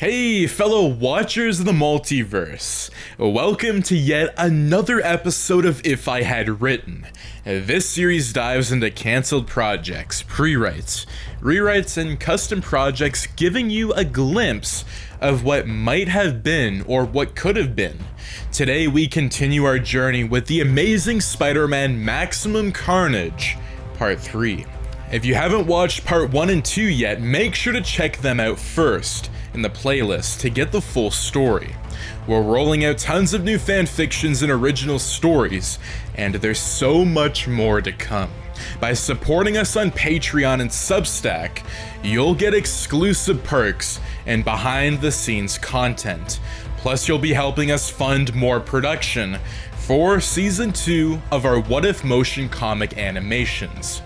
Hey fellow watchers of the multiverse, welcome to yet another episode of If I Had Written. This series dives into cancelled projects, pre-writes, rewrites, and custom projects, giving you a glimpse of what might have been or what could have been. Today we continue our journey with the Amazing Spider-Man Maximum Carnage, Part 3. If you haven't watched Part 1 and 2 yet, make sure to check them out first in the playlist to get the full story. We're rolling out tons of new fanfictions and original stories, and there's so much more to come. By supporting us on Patreon and Substack, you'll get exclusive perks and behind-the-scenes content. Plus, you'll be helping us fund more production for Season 2 of our What If motion comic animations.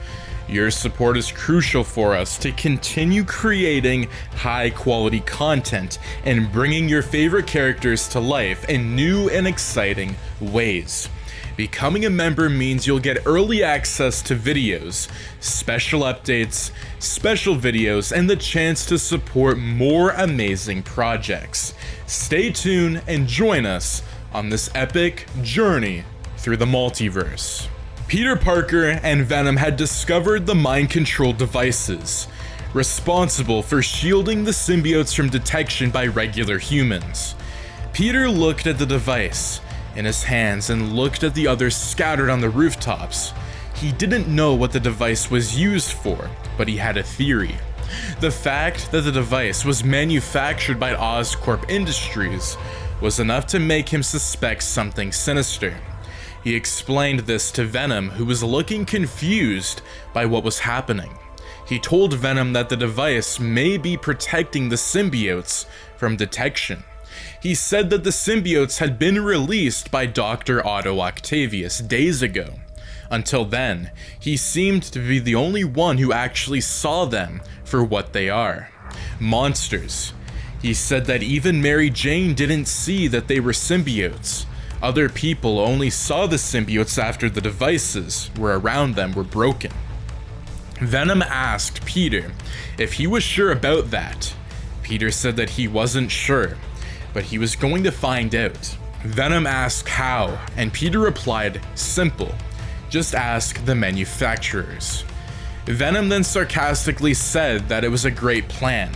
Your support is crucial for us to continue creating high-quality content and bringing your favorite characters to life in new and exciting ways. Becoming a member means you'll get early access to videos, special updates, special videos, and the chance to support more amazing projects. Stay tuned and join us on this epic journey through the multiverse. Peter Parker and Venom had discovered the mind-controlled devices, responsible for shielding the symbiotes from detection by regular humans. Peter looked at the device in his hands and looked at the others scattered on the rooftops. He didn't know what the device was used for, but he had a theory. The fact that the device was manufactured by Oscorp Industries was enough to make him suspect something sinister. He explained this to Venom, who was looking confused by what was happening. He told Venom that the device may be protecting the symbiotes from detection. He said that the symbiotes had been released by Dr. Octavius days ago. Until then, he seemed to be the only one who actually saw them for what they are: monsters. He said that even Mary Jane didn't see that they were symbiotes. Other people only saw the symbiotes after the devices were around them were broken. Venom asked Peter if he was sure about that. Peter said that he wasn't sure, but he was going to find out. Venom asked how, and Peter replied, simple, just ask the manufacturers. Venom then sarcastically said that it was a great plan.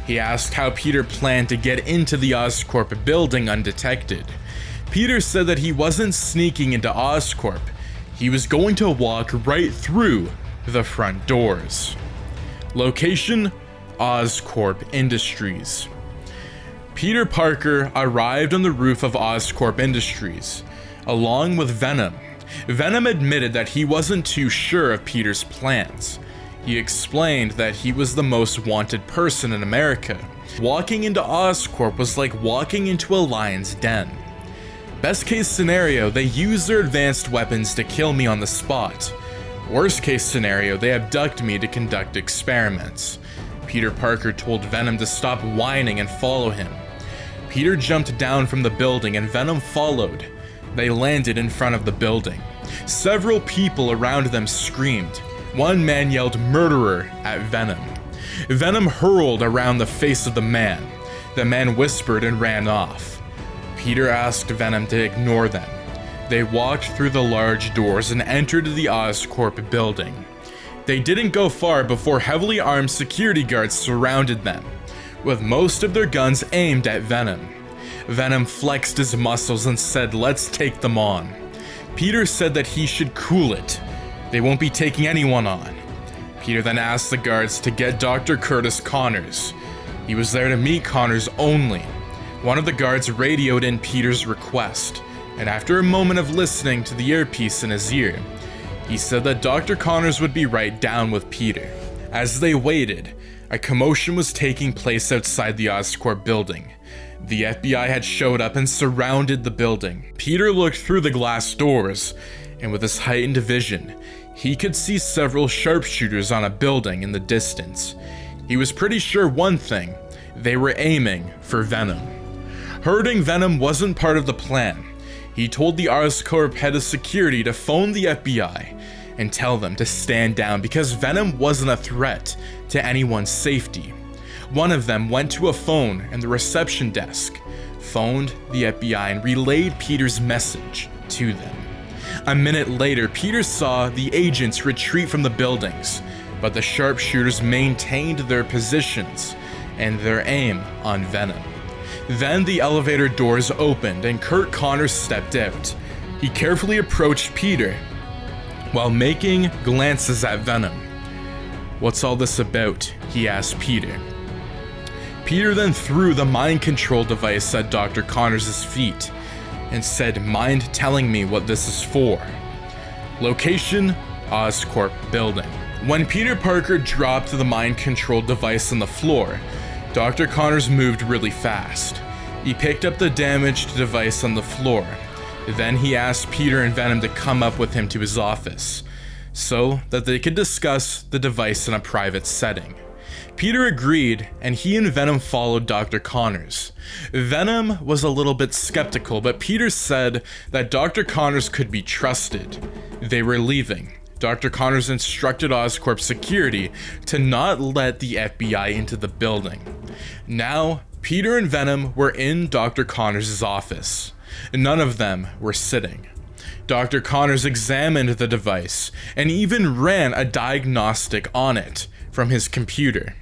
He asked how Peter planned to get into the Oscorp building undetected. Peter said that he wasn't sneaking into Oscorp, he was going to walk right through the front doors. Location: Oscorp Industries. Peter Parker arrived on the roof of Oscorp Industries, along with Venom. Venom admitted that he wasn't too sure of Peter's plans. He explained that he was the most wanted person in America. Walking into Oscorp was like walking into a lion's den. Best case scenario, they use their advanced weapons to kill me on the spot. Worst case scenario, they abduct me to conduct experiments. Peter Parker told Venom to stop whining and follow him. Peter jumped down from the building and Venom followed. They landed in front of the building. Several people around them screamed. One man yelled "murderer" at Venom. Venom hurled around the face of the man. The man whispered and ran off. Peter asked Venom to ignore them. They walked through the large doors and entered the Oscorp building. They didn't go far before heavily armed security guards surrounded them, with most of their guns aimed at Venom. Venom flexed his muscles and said, "Let's take them on." Peter said that he should cool it. They won't be taking anyone on. Peter then asked the guards to get Dr. Curtis Connors. He was there to meet Connors only. One of the guards radioed in Peter's request, and after a moment of listening to the earpiece in his ear, he said that Dr. Connors would be right down with Peter. As they waited, a commotion was taking place outside the Oscorp building. The FBI had showed up and surrounded the building. Peter looked through the glass doors, and with his heightened vision, he could see several sharpshooters on a building in the distance. He was pretty sure one thing: they were aiming for Venom. Hurting Venom wasn't part of the plan. He told the Oscorp head of security to phone the FBI and tell them to stand down because Venom wasn't a threat to anyone's safety. One of them went to a phone in the reception desk, phoned the FBI, and relayed Peter's message to them. A minute later, Peter saw the agents retreat from the buildings, but the sharpshooters maintained their positions and their aim on Venom. Then the elevator doors opened and Curt Connors stepped out. He carefully approached Peter while making glances at Venom. "What's all this about?" he asked Peter. Peter then threw the mind control device at Dr. Connors' feet and said, "Mind telling me what this is for?" Location: Oscorp building. When Peter Parker dropped the mind control device on the floor, Dr. Connors moved really fast. He picked up the damaged device on the floor. Then he asked Peter and Venom to come up with him to his office so that they could discuss the device in a private setting. Peter agreed, and he and Venom followed Dr. Connors. Venom was a little bit skeptical, but Peter said that Dr. Connors could be trusted. They were leaving. Dr. Connors instructed Oscorp security to not let the FBI into the building. Now, Peter and Venom were in Dr. Connors' office. None of them were sitting. Dr. Connors examined the device and even ran a diagnostic on it from his computer.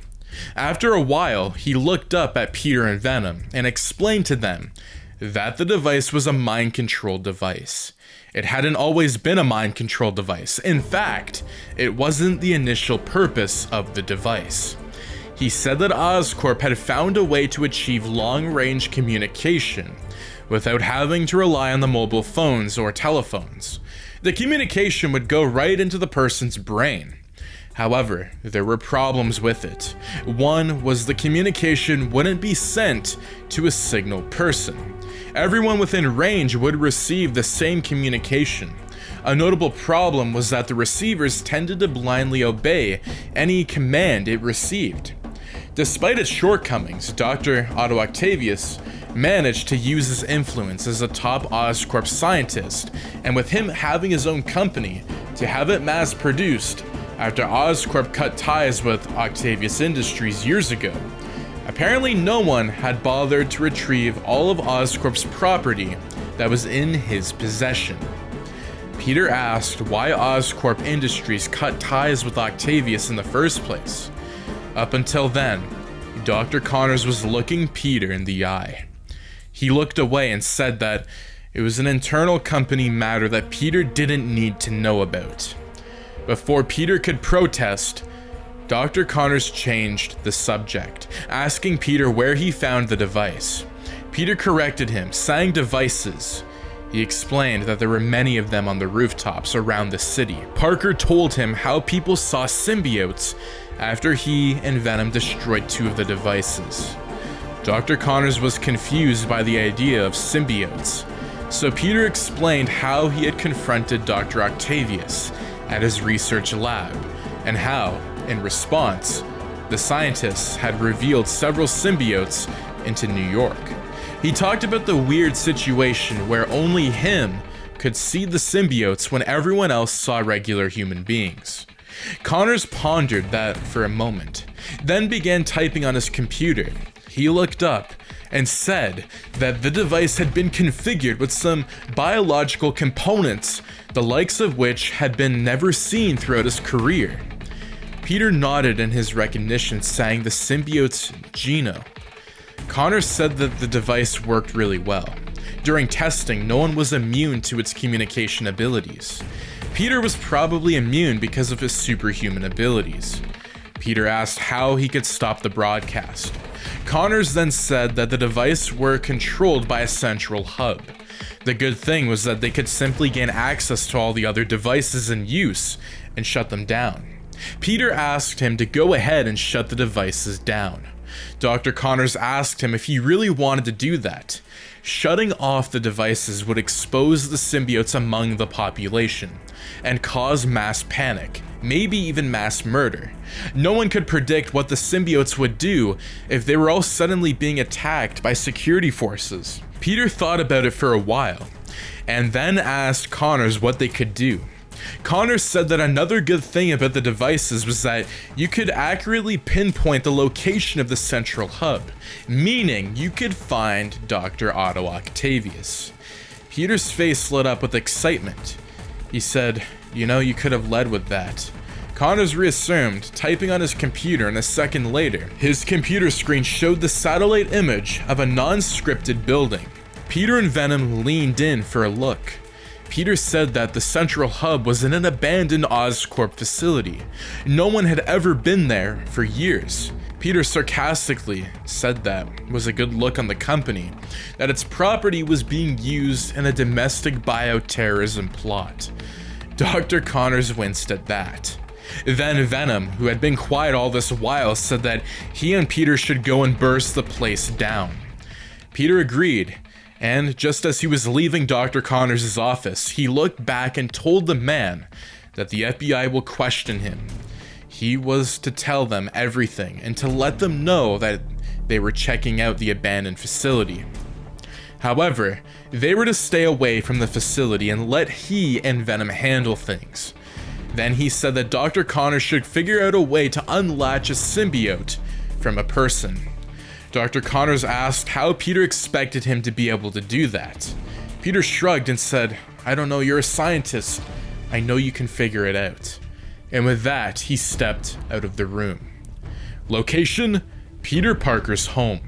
After a while, he looked up at Peter and Venom and explained to them that the device was a mind control device. It hadn't always been a mind control device. In fact, it wasn't the initial purpose of the device. He said that Oscorp had found a way to achieve long-range communication without having to rely on the mobile phones or telephones. The communication would go right into the person's brain. However, there were problems with it. One was the communication wouldn't be sent to a signal person. Everyone within range would receive the same communication. A notable problem was that the receivers tended to blindly obey any command it received. Despite its shortcomings, Dr. Otto Octavius managed to use his influence as a top Oscorp scientist, and with him having his own company, to have it mass-produced after Oscorp cut ties with Octavius Industries years ago. Apparently no one had bothered to retrieve all of Oscorp's property that was in his possession. Peter asked why Oscorp Industries cut ties with Octavius in the first place. Up until then, Dr. Connors was looking Peter in the eye. He looked away and said that it was an internal company matter that Peter didn't need to know about. Before Peter could protest, Dr. Connors changed the subject, asking Peter where he found the device. Peter corrected him, saying devices. He explained that there were many of them on the rooftops around the city. Parker told him how people saw symbiotes after he and Venom destroyed two of the devices. Dr. Connors was confused by the idea of symbiotes, so Peter explained how he had confronted Dr. Octavius at his research lab, and how, in response, the scientists had revealed several symbiotes into New York. He talked about the weird situation where only him could see the symbiotes when everyone else saw regular human beings. Connors pondered that for a moment, then began typing on his computer. He looked up and said that the device had been configured with some biological components, the likes of which had been never seen throughout his career. Peter nodded in his recognition, saying the symbiote's genome. Connors said that the device worked really well. During testing, no one was immune to its communication abilities. Peter was probably immune because of his superhuman abilities. Peter asked how he could stop the broadcast. Connors then said that the device were controlled by a central hub. The good thing was that they could simply gain access to all the other devices in use and shut them down. Peter asked him to go ahead and shut the devices down. Dr. Connors asked him if he really wanted to do that. Shutting off the devices would expose the symbiotes among the population and cause mass panic, maybe even mass murder. No one could predict what the symbiotes would do if they were all suddenly being attacked by security forces. Peter thought about it for a while, and then asked Connors what they could do. Connors said that another good thing about the devices was that you could accurately pinpoint the location of the central hub, meaning you could find Dr. Otto Octavius. Peter's face lit up with excitement. He said, "You know, you could have led with that." Connors reassumed, typing on his computer, and a second later, his computer screen showed the satellite image of a non-scripted building. Peter and Venom leaned in for a look. Peter said that the central hub was in an abandoned Oscorp facility. No one had ever been there for years. Peter sarcastically said that was a good look on the company, that its property was being used in a domestic bioterrorism plot. Dr. Connors winced at that. Then Venom, who had been quiet all this while, said that he and Peter should go and burst the place down. Peter agreed, and just as he was leaving Dr. Connors' office, he looked back and told the man that the FBI will question him. He was to tell them everything and to let them know that they were checking out the abandoned facility. However, they were to stay away from the facility and let he and Venom handle things. Then he said that Dr. Connors should figure out a way to unlatch a symbiote from a person. Dr. Connors asked how Peter expected him to be able to do that. Peter shrugged and said, "I don't know, you're a scientist. I know you can figure it out." And with that, he stepped out of the room. Location: Peter Parker's home.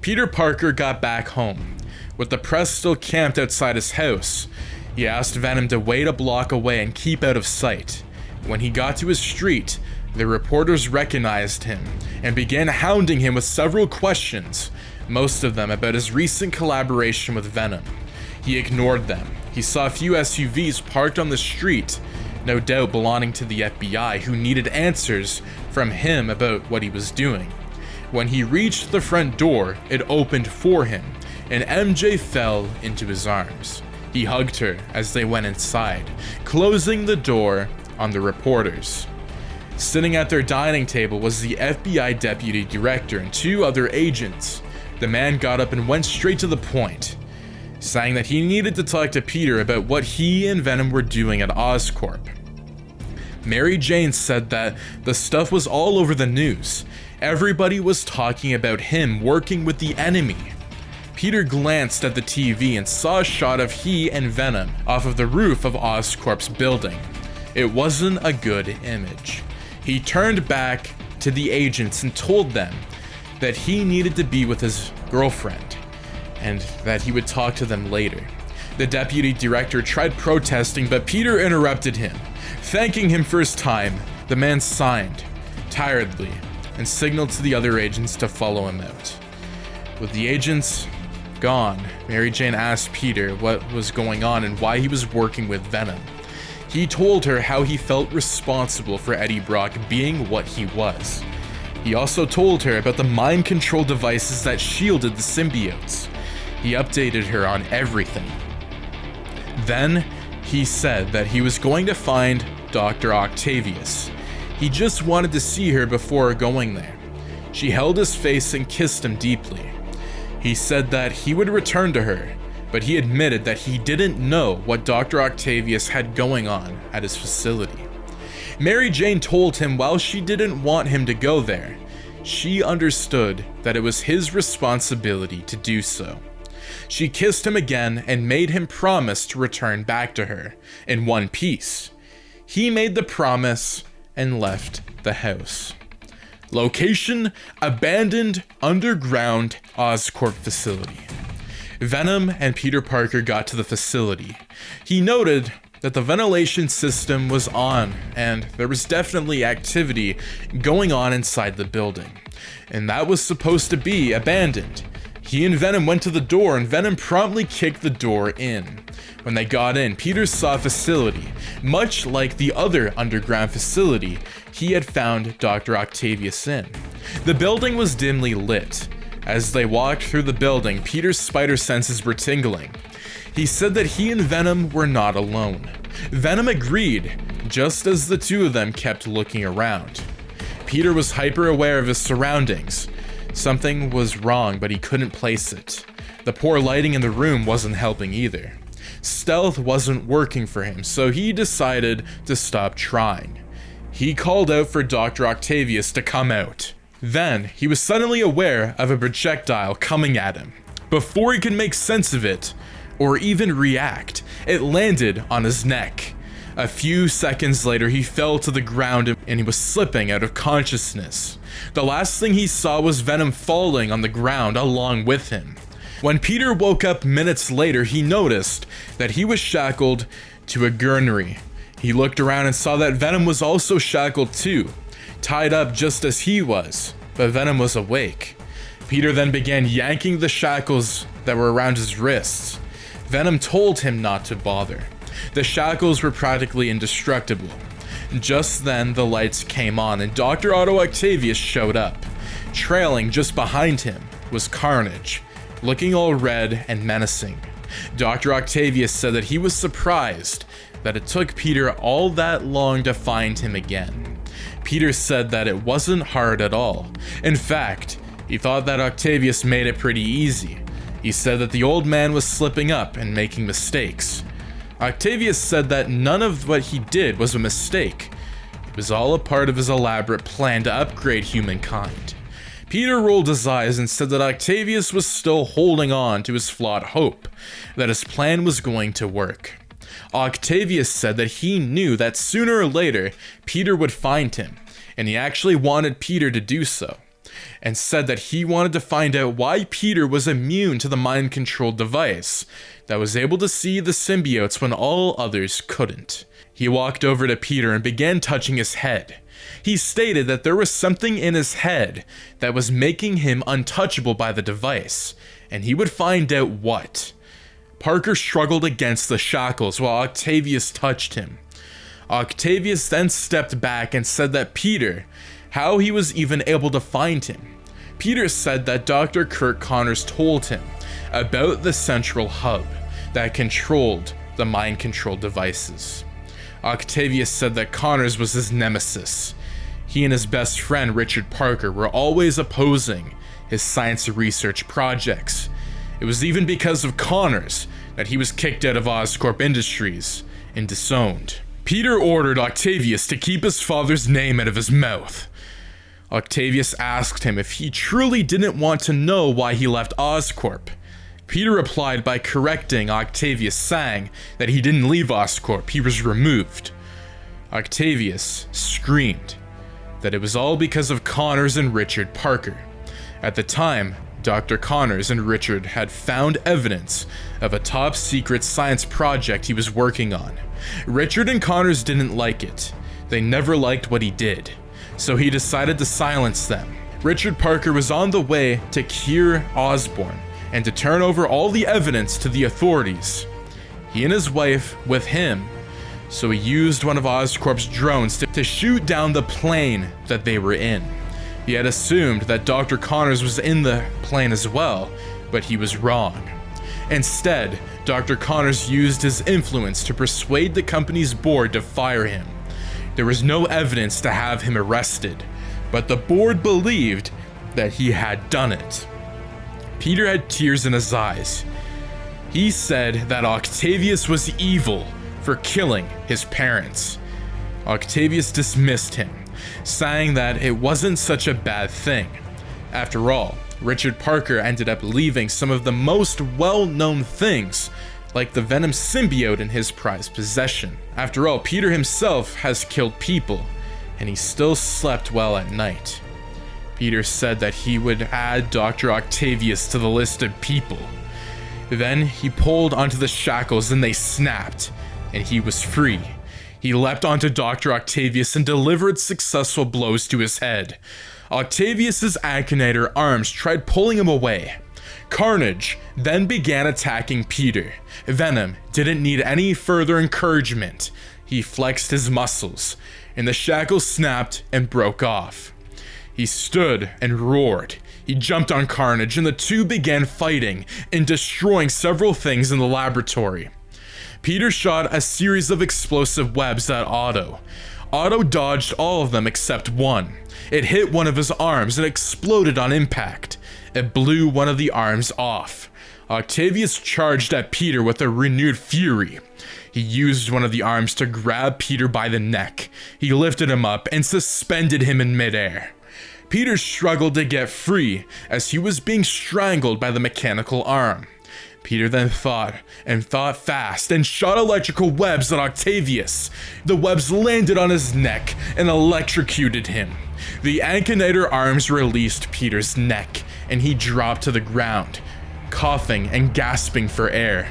Peter Parker got back home. With the press still camped outside his house, he asked Venom to wait a block away and keep out of sight. When he got to his street, the reporters recognized him and began hounding him with several questions, most of them about his recent collaboration with Venom. He ignored them. He saw a few SUVs parked on the street, no doubt belonging to the FBI, who needed answers from him about what he was doing. When he reached the front door, it opened for him, and MJ fell into his arms. He hugged her as they went inside, closing the door on the reporters. Sitting at their dining table was the FBI deputy director and two other agents. The man got up and went straight to the point, saying that he needed to talk to Peter about what he and Venom were doing at Oscorp. Mary Jane said that the stuff was all over the news. Everybody was talking about him working with the enemy. Peter glanced at the TV and saw a shot of he and Venom off of the roof of Oscorp's building. It wasn't a good image. He turned back to the agents and told them that he needed to be with his girlfriend and that he would talk to them later. The deputy director tried protesting, but Peter interrupted him. Thanking him for his time, the man signed tiredly and signaled to the other agents to follow him out. With the agents gone, Mary Jane asked Peter what was going on and why he was working with Venom. He told her how he felt responsible for Eddie Brock being what he was. He also told her about the mind control devices that shielded the symbiotes. He updated her on everything. Then he said that he was going to find Dr. Octavius. He just wanted to see her before going there. She held his face and kissed him deeply. He said that he would return to her, but he admitted that he didn't know what Dr. Octavius had going on at his facility. Mary Jane told him while she didn't want him to go there, she understood that it was his responsibility to do so. She kissed him again and made him promise to return back to her in one piece. He made the promise and left the house. Location: abandoned underground Oscorp facility. Venom and Peter Parker got to the facility. He noted that the ventilation system was on and there was definitely activity going on inside the building, and that was supposed to be abandoned. He and Venom went to the door and Venom promptly kicked the door in. When they got in, Peter saw a facility, much like the other underground facility he had found Dr. Octavius in. The building was dimly lit. As they walked through the building, Peter's spider senses were tingling. He said that he and Venom were not alone. Venom agreed, just as the two of them kept looking around. Peter was hyper aware of his surroundings. Something was wrong, but he couldn't place it. The poor lighting in the room wasn't helping either. Stealth wasn't working for him, so he decided to stop trying. He called out for Dr. Octavius to come out. Then, he was suddenly aware of a projectile coming at him. Before he could make sense of it, or even react, it landed on his neck. A few seconds later, he fell to the ground and he was slipping out of consciousness. The last thing he saw was Venom falling on the ground along with him. When Peter woke up minutes later, he noticed that he was shackled to a gurney. He looked around and saw that Venom was also shackled too, tied up just as he was, but Venom was awake. Peter then began yanking the shackles that were around his wrists. Venom told him not to bother. The shackles were practically indestructible. Just then, the lights came on and Dr. Otto Octavius showed up. Trailing just behind him was Carnage, looking all red and menacing. Dr. Octavius said that he was surprised that it took Peter all that long to find him again. Peter said that it wasn't hard at all. In fact, he thought that Octavius made it pretty easy. He said that the old man was slipping up and making mistakes. Octavius said that none of what he did was a mistake. It was all a part of his elaborate plan to upgrade humankind. Peter rolled his eyes and said that Octavius was still holding on to his flawed hope, that his plan was going to work. Octavius said that he knew that sooner or later Peter would find him, and he actually wanted Peter to do so, and said that he wanted to find out why Peter was immune to the mind-controlled device that was able to see the symbiotes when all others couldn't. He walked over to Peter and began touching his head. He stated that there was something in his head that was making him untouchable by the device, and he would find out what. Parker struggled against the shackles while Octavius touched him. Octavius then stepped back and said that Peter, how he was even able to find him. Peter said that Dr. Kirk Connors told him about the central hub that controlled the mind-controlled devices. Octavius said that Connors was his nemesis. He and his best friend Richard Parker were always opposing his science research projects. It was even because of Connors that he was kicked out of Oscorp Industries and disowned. Peter ordered Octavius to keep his father's name out of his mouth. Octavius asked him if he truly didn't want to know why he left Oscorp. Peter replied by correcting Octavius, saying that he didn't leave Oscorp, he was removed. Octavius screamed that it was all because of Connors and Richard Parker. At the time, Dr. Connors and Richard had found evidence of a top-secret science project he was working on. Richard and Connors didn't like it. They never liked what he did, so he decided to silence them. Richard Parker was on the way to cure Osborn and to turn over all the evidence to the authorities. He and his wife with him, so he used one of Oscorp's drones to shoot down the plane that they were in. He had assumed that Dr. Connors was in the plane as well, but he was wrong. Instead, Dr. Connors used his influence to persuade the company's board to fire him. There was no evidence to have him arrested, but the board believed that he had done it. Peter had tears in his eyes. He said that Octavius was evil for killing his parents. Octavius dismissed him, saying that it wasn't such a bad thing. After all, Richard Parker ended up leaving some of the most well-known things, like the Venom symbiote in his prized possession. After all, Peter himself has killed people, and he still slept well at night. Peter said that he would add Dr. Octavius to the list of people. Then he pulled onto the shackles and they snapped, and he was free. He leapt onto Dr. Octavius and delivered successful blows to his head. Octavius's Akinator arms tried pulling him away. Carnage then began attacking Peter. Venom didn't need any further encouragement. He flexed his muscles, and the shackles snapped and broke off. He stood and roared. He jumped on Carnage, and the two began fighting and destroying several things in the laboratory. Peter shot a series of explosive webs at Otto. Otto dodged all of them except one. It hit one of his arms and exploded on impact. It blew one of the arms off. Octavius charged at Peter with a renewed fury. He used one of the arms to grab Peter by the neck. He lifted him up and suspended him in midair. Peter struggled to get free as he was being strangled by the mechanical arm. Peter then thought fast and shot electrical webs at Octavius. The webs landed on his neck and electrocuted him. The Ankinator arms released Peter's neck and he dropped to the ground, coughing and gasping for air.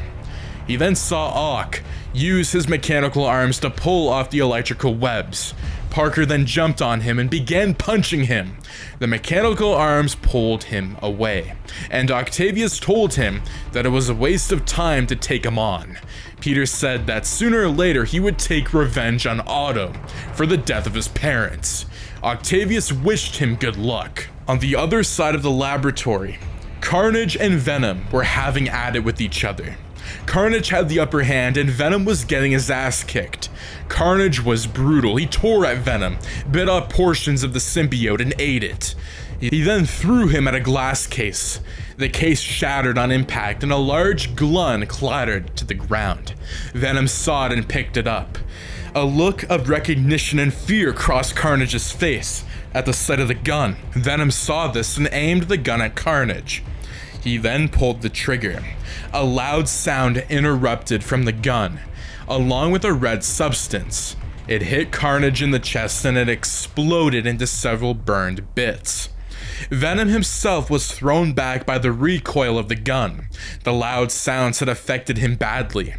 He then saw Ock use his mechanical arms to pull off the electrical webs. Parker then jumped on him and began punching him. The mechanical arms pulled him away, and Octavius told him that it was a waste of time to take him on. Peter said that sooner or later he would take revenge on Otto for the death of his parents. Octavius wished him good luck. On the other side of the laboratory, Carnage and Venom were having at it with each other. Carnage had the upper hand and Venom was getting his ass kicked. Carnage was brutal. He tore at Venom, bit off portions of the symbiote and ate it. He then threw him at a glass case. The case shattered on impact and a large gun clattered to the ground. Venom saw it and picked it up. A look of recognition and fear crossed Carnage's face at the sight of the gun. Venom saw this and aimed the gun at Carnage. He then pulled the trigger. A loud sound interrupted from the gun, along with a red substance. It hit Carnage in the chest and it exploded into several burned bits. Venom himself was thrown back by the recoil of the gun. The loud sounds had affected him badly.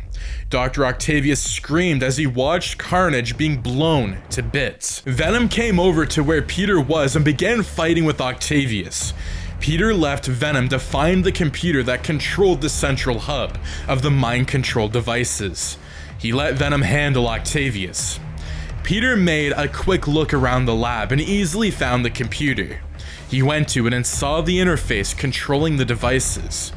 Dr. Octavius screamed as he watched Carnage being blown to bits. Venom came over to where Peter was and began fighting with Octavius. Peter left Venom to find the computer that controlled the central hub of the mind control devices. He let Venom handle Octavius. Peter made a quick look around the lab and easily found the computer. He went to it and saw the interface controlling the devices.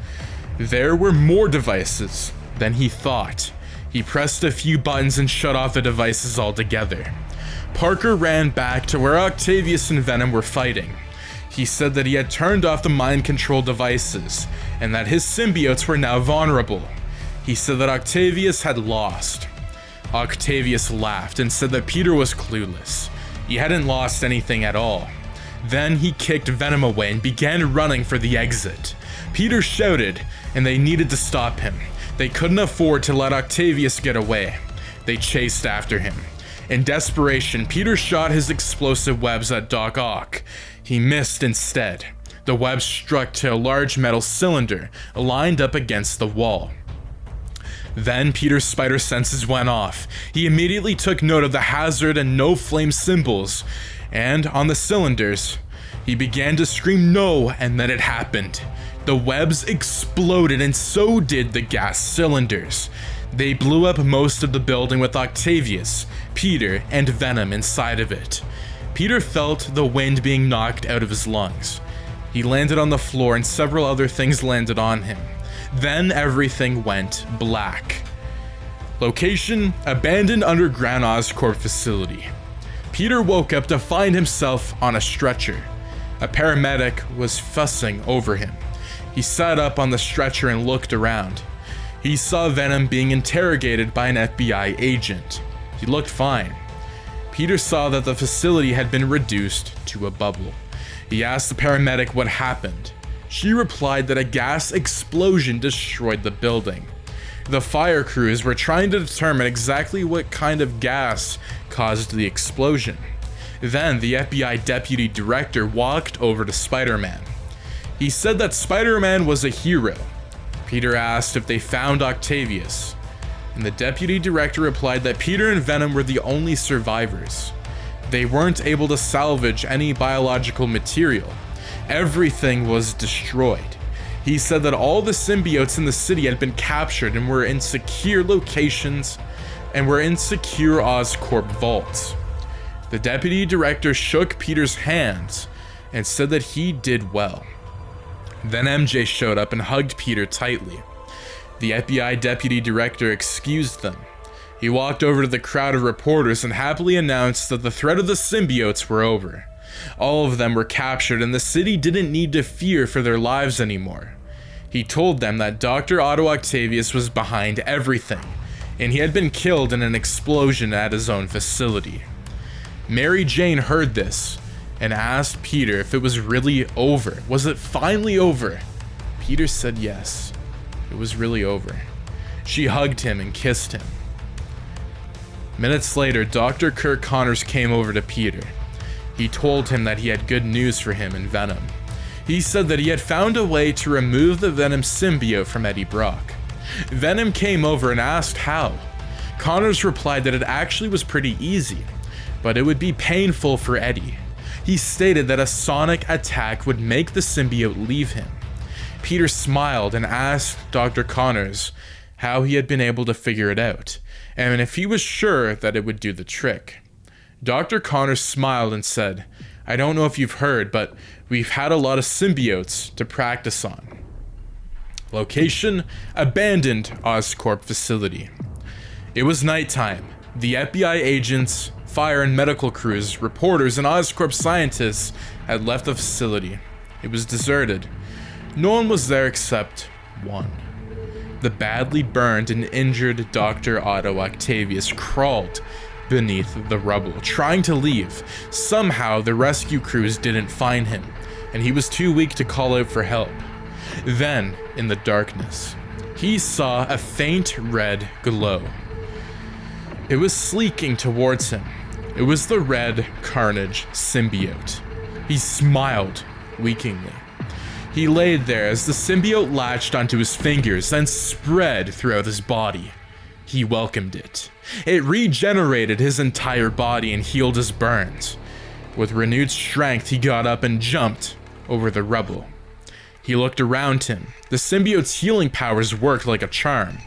There were more devices than he thought. He pressed a few buttons and shut off the devices altogether. Parker ran back to where Octavius and Venom were fighting. He said that he had turned off the mind control devices and that his symbiotes were now vulnerable. He said that Octavius had lost. Octavius laughed and said that Peter was clueless. He hadn't lost anything at all. Then he kicked Venom away and began running for the exit. Peter shouted, and they needed to stop him. They couldn't afford to let Octavius get away. They chased after him. In desperation, Peter shot his explosive webs at Doc Ock. He missed instead. The web struck to a large metal cylinder lined up against the wall. Then Peter's spider senses went off. He immediately took note of the hazard and no flame symbols, and on the cylinders, he began to scream no, and then it happened. The webs exploded and so did the gas cylinders. They blew up most of the building with Octavius, Peter, and Venom inside of it. Peter felt the wind being knocked out of his lungs. He landed on the floor and several other things landed on him. Then everything went black. Location: abandoned underground Oscorp facility. Peter woke up to find himself on a stretcher. A paramedic was fussing over him. He sat up on the stretcher and looked around. He saw Venom being interrogated by an FBI agent. He looked fine. Peter saw that the facility had been reduced to a bubble. He asked the paramedic what happened. She replied that a gas explosion destroyed the building. The fire crews were trying to determine exactly what kind of gas caused the explosion. Then the FBI deputy director walked over to Spider-Man. He said that Spider-Man was a hero. Peter asked if they found Octavius, and the deputy director replied that Peter and Venom were the only survivors. They weren't able to salvage any biological material. Everything was destroyed. He said that all the symbiotes in the city had been captured and were in secure locations and were in secure Oscorp vaults. The deputy director shook Peter's hands and said that he did well. Then MJ showed up and hugged Peter tightly. The FBI deputy director excused them. He walked over to the crowd of reporters and happily announced that the threat of the symbiotes were over. All of them were captured and the city didn't need to fear for their lives anymore. He told them that Dr. Otto Octavius was behind everything, and he had been killed in an explosion at his own facility. Mary Jane heard this and asked Peter if it was really over. Was it finally over? Peter said yes, it was really over. She hugged him and kissed him. Minutes later, Dr. Kirk Connors came over to Peter. He told him that he had good news for him and Venom. He said that he had found a way to remove the Venom symbiote from Eddie Brock. Venom came over and asked how. Connors replied that it actually was pretty easy, but it would be painful for Eddie. He stated that a sonic attack would make the symbiote leave him. Peter smiled and asked Dr. Connors how he had been able to figure it out, and if he was sure that it would do the trick. Dr. Connors smiled and said, "I don't know if you've heard, but we've had a lot of symbiotes to practice on." Location: abandoned Oscorp facility. It was nighttime. The FBI agents, fire and medical crews, reporters, and Oscorp scientists had left the facility. It was deserted. No one was there except one. The badly burned and injured Dr. Otto Octavius crawled beneath the rubble, trying to leave. Somehow, the rescue crews didn't find him, and he was too weak to call out for help. Then, in the darkness, he saw a faint red glow. It was sleeking towards him. It was the red Carnage symbiote. He smiled weakly. He laid there as the symbiote latched onto his fingers, then spread throughout his body. He welcomed it. It regenerated his entire body and healed his burns. With renewed strength, he got up and jumped over the rubble. He looked around him. The symbiote's healing powers worked like a charm.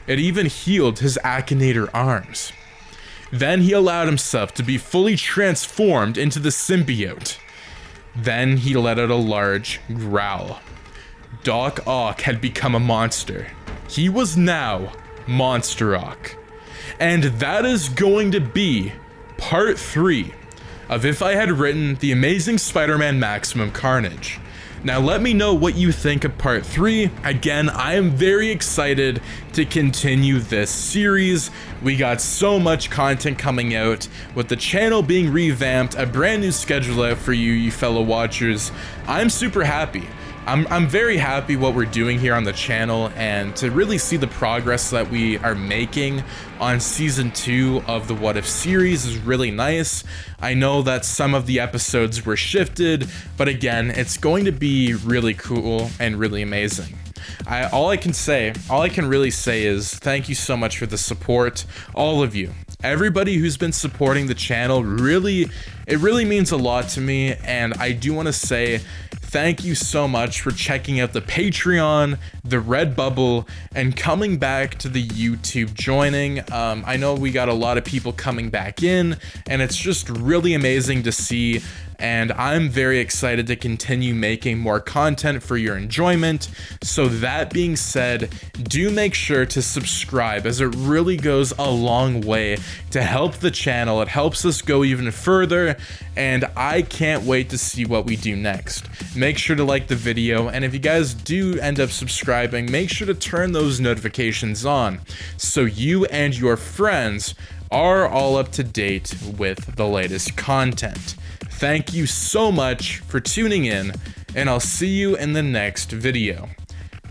It even healed his Akinator arms. Then he allowed himself to be fully transformed into the symbiote. Then he let out a large growl. Doc Ock had become a monster. He was now Monster Ock. And that is going to be part 3 of If I Had Written the Amazing Spider-Man Maximum Carnage. Now let me know what you think of part 3. Again, I am very excited to continue this series. We got so much content coming out, with the channel being revamped, a brand new schedule out for you fellow watchers. I'm super happy. I'm very happy what we're doing here on the channel, and to really see the progress that we are making on season 2 of the What If series is really nice. I know that some of the episodes were shifted, but again, it's going to be really cool and really amazing. All I can really say is thank you so much for the support, all of you. Everybody who's been supporting the channel, it really means a lot to me, and I do want to say thank you so much for checking out the Patreon, the Redbubble, and coming back to the YouTube joining. I know we got a lot of people coming back in, and it's just really amazing to see, and I'm very excited to continue making more content for your enjoyment. So that being said, do make sure to subscribe, as it really goes a long way to help the channel. It helps us go even further, and I can't wait to see what we do next. Make sure to like the video, and if you guys do end up subscribing, make sure to turn those notifications on so you and your friends are all up to date with the latest content. Thank you so much for tuning in, and I'll see you in the next video.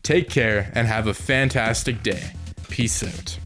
Take care and have a fantastic day. Peace out.